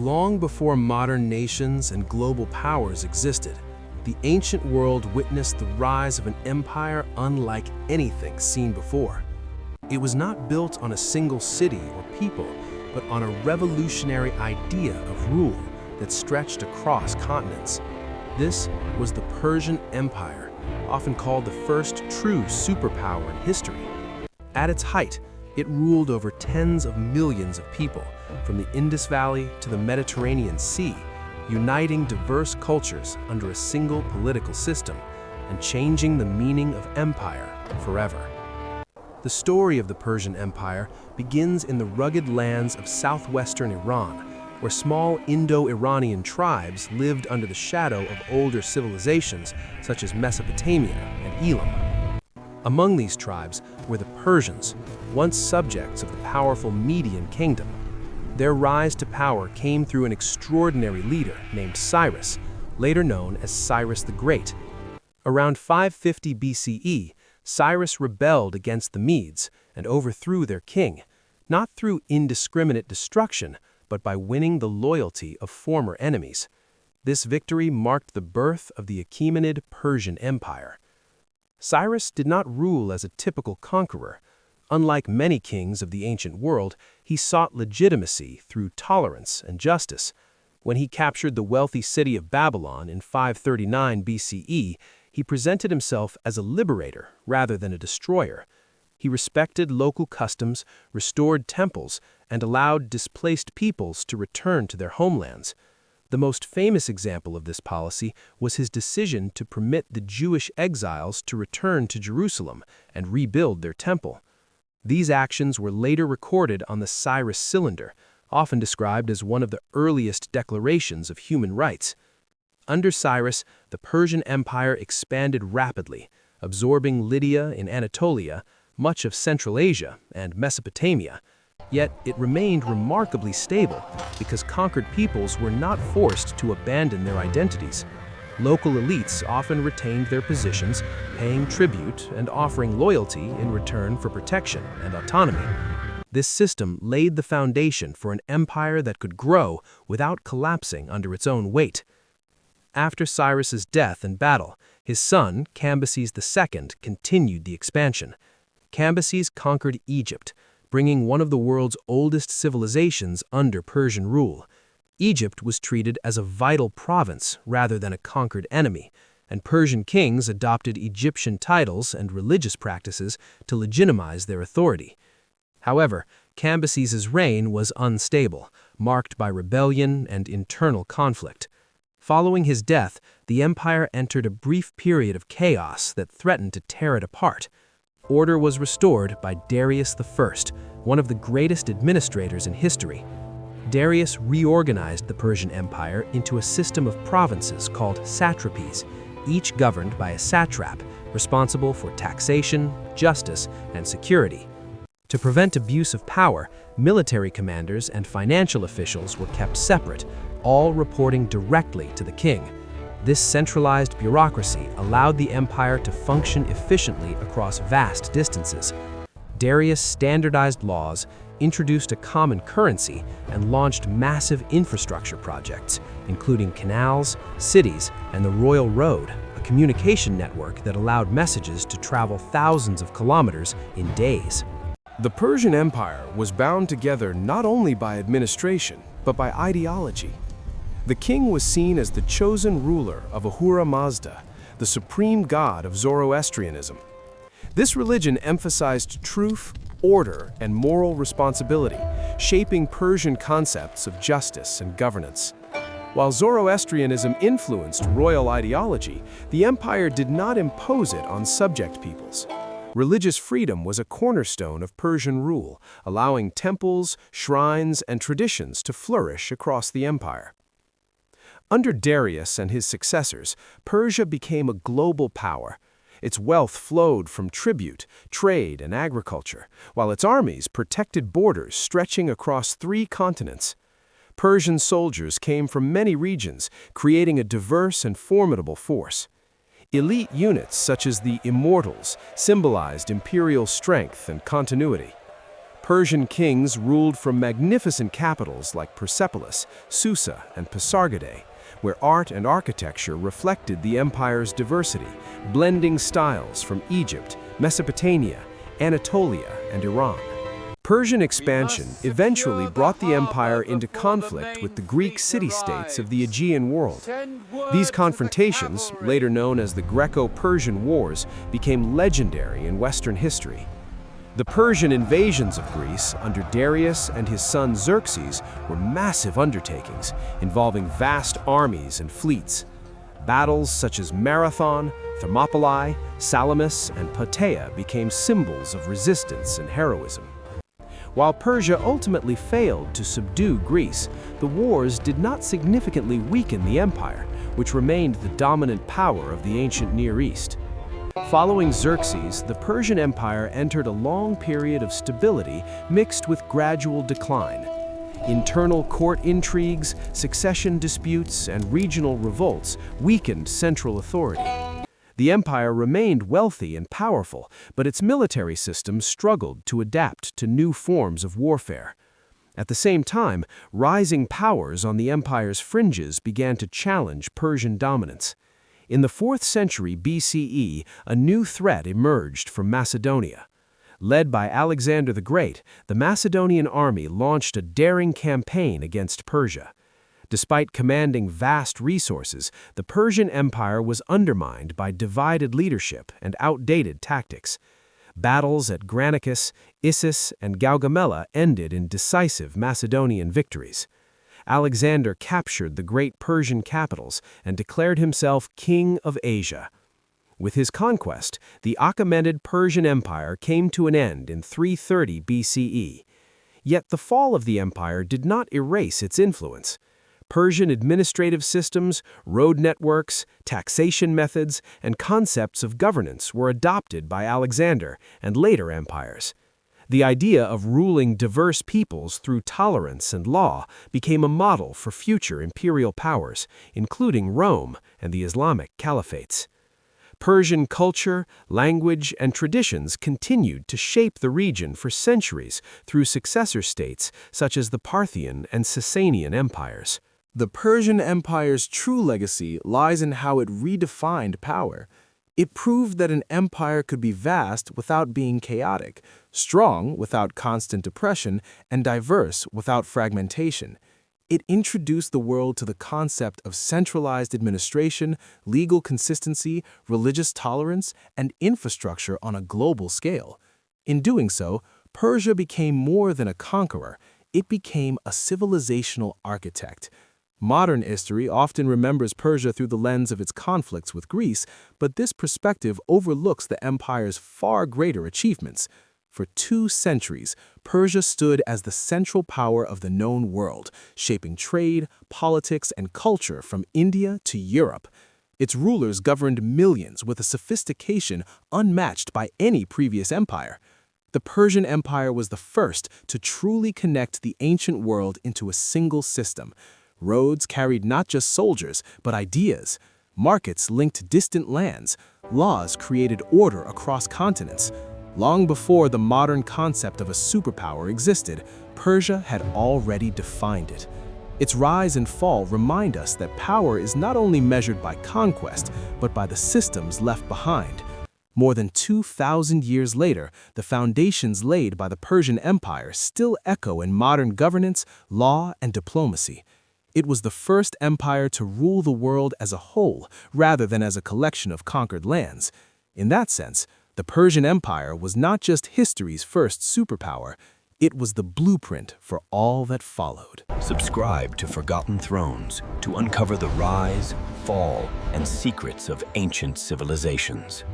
Long before modern nations and global powers existed, the ancient world witnessed the rise of an empire unlike anything seen before. It was not built on a single city or people, but on a revolutionary idea of rule that stretched across continents. This was the Persian Empire, often called the first true superpower in history. At its height, it ruled over tens of millions of people, from the Indus Valley to the Mediterranean Sea, uniting diverse cultures under a single political system and changing the meaning of empire forever. The story of the Persian Empire begins in the rugged lands of southwestern Iran, where small Indo-Iranian tribes lived under the shadow of older civilizations such as Mesopotamia and Elam. Among these tribes were the Persians, once subjects of the powerful Median kingdom. Their rise to power came through an extraordinary leader named Cyrus, later known as Cyrus the Great. Around 550 BCE, Cyrus rebelled against the Medes and overthrew their king, not through indiscriminate destruction, but by winning the loyalty of former enemies. This victory marked the birth of the Achaemenid Persian Empire. Cyrus did not rule as a typical conqueror. Unlike many kings of the ancient world, he sought legitimacy through tolerance and justice. When he captured the wealthy city of Babylon in 539 BCE, he presented himself as a liberator rather than a destroyer. He respected local customs, restored temples, and allowed displaced peoples to return to their homelands. The most famous example of this policy was his decision to permit the Jewish exiles to return to Jerusalem and rebuild their temple. These actions were later recorded on the Cyrus Cylinder, often described as one of the earliest declarations of human rights. Under Cyrus, the Persian Empire expanded rapidly, absorbing Lydia in Anatolia, much of Central Asia, and Mesopotamia. Yet it remained remarkably stable because conquered peoples were not forced to abandon their identities. Local elites often retained their positions, paying tribute and offering loyalty in return for protection and autonomy. This system laid the foundation for an empire that could grow without collapsing under its own weight. After Cyrus's death and battle, his son, Cambyses II, continued the expansion. Cambyses conquered Egypt, bringing one of the world's oldest civilizations under Persian rule. Egypt was treated as a vital province rather than a conquered enemy, and Persian kings adopted Egyptian titles and religious practices to legitimize their authority. However, Cambyses's reign was unstable, marked by rebellion and internal conflict. Following his death, the empire entered a brief period of chaos that threatened to tear it apart. Order was restored by Darius I, one of the greatest administrators in history. Darius reorganized the Persian Empire into a system of provinces called satrapies, each governed by a satrap, responsible for taxation, justice, and security. To prevent abuse of power, military commanders and financial officials were kept separate, all reporting directly to the king. This centralized bureaucracy allowed the empire to function efficiently across vast distances. Darius standardized laws, introduced a common currency, and launched massive infrastructure projects, including canals, cities, and the Royal Road, a communication network that allowed messages to travel thousands of kilometers in days. The Persian Empire was bound together not only by administration, but by ideology. The king was seen as the chosen ruler of Ahura Mazda, the supreme god of Zoroastrianism. This religion emphasized truth, order, and moral responsibility, shaping Persian concepts of justice and governance. While Zoroastrianism influenced royal ideology, the empire did not impose it on subject peoples. Religious freedom was a cornerstone of Persian rule, allowing temples, shrines, and traditions to flourish across the empire. Under Darius and his successors, Persia became a global power. Its wealth flowed from tribute, trade, and agriculture, while its armies protected borders stretching across 3 continents. Persian soldiers came from many regions, creating a diverse and formidable force. Elite units such as the Immortals symbolized imperial strength and continuity. Persian kings ruled from magnificent capitals like Persepolis, Susa, and Pasargadae, where art and architecture reflected the empire's diversity, blending styles from Egypt, Mesopotamia, Anatolia, and Iran. Persian expansion eventually brought the empire into conflict with the Greek city-states of the Aegean world. These confrontations, later known as the Greco-Persian Wars, became legendary in Western history. The Persian invasions of Greece under Darius and his son Xerxes were massive undertakings involving vast armies and fleets. Battles such as Marathon, Thermopylae, Salamis, and Plataea became symbols of resistance and heroism. While Persia ultimately failed to subdue Greece, the wars did not significantly weaken the empire, which remained the dominant power of the ancient Near East. Following Xerxes, the Persian Empire entered a long period of stability mixed with gradual decline. Internal court intrigues, succession disputes, and regional revolts weakened central authority. The empire remained wealthy and powerful, but its military system struggled to adapt to new forms of warfare. At the same time, rising powers on the empire's fringes began to challenge Persian dominance. In the 4th century BCE, a new threat emerged from Macedonia. Led by Alexander the Great, the Macedonian army launched a daring campaign against Persia. Despite commanding vast resources, the Persian Empire was undermined by divided leadership and outdated tactics. Battles at Granicus, Issus, and Gaugamela ended in decisive Macedonian victories. Alexander captured the great Persian capitals and declared himself King of Asia. With his conquest, the Achaemenid Persian Empire came to an end in 330 BCE. Yet the fall of the empire did not erase its influence. Persian administrative systems, road networks, taxation methods, and concepts of governance were adopted by Alexander and later empires. The idea of ruling diverse peoples through tolerance and law became a model for future imperial powers, including Rome and the Islamic caliphates. Persian culture, language, and traditions continued to shape the region for centuries through successor states such as the Parthian and Sasanian empires. The Persian Empire's true legacy lies in how it redefined power. It proved that an empire could be vast without being chaotic, strong without constant oppression, and diverse without fragmentation. It introduced the world to the concept of centralized administration, legal consistency, religious tolerance, and infrastructure on a global scale. In doing so, Persia became more than a conqueror. It became a civilizational architect. Modern history often remembers Persia through the lens of its conflicts with Greece, but this perspective overlooks the empire's far greater achievements. For 2 centuries, Persia stood as the central power of the known world, shaping trade, politics, and culture from India to Europe. Its rulers governed millions with a sophistication unmatched by any previous empire. The Persian Empire was the first to truly connect the ancient world into a single system. Roads carried not just soldiers, but ideas. Markets linked distant lands. Laws created order across continents. Long before the modern concept of a superpower existed, Persia had already defined it. Its rise and fall remind us that power is not only measured by conquest, but by the systems left behind. More than 2,000 years later, the foundations laid by the Persian Empire still echo in modern governance, law, and diplomacy. It was the first empire to rule the world as a whole, rather than as a collection of conquered lands. In that sense, the Persian Empire was not just history's first superpower, it was the blueprint for all that followed. Subscribe to Forgotten Thrones to uncover the rise, fall, and secrets of ancient civilizations.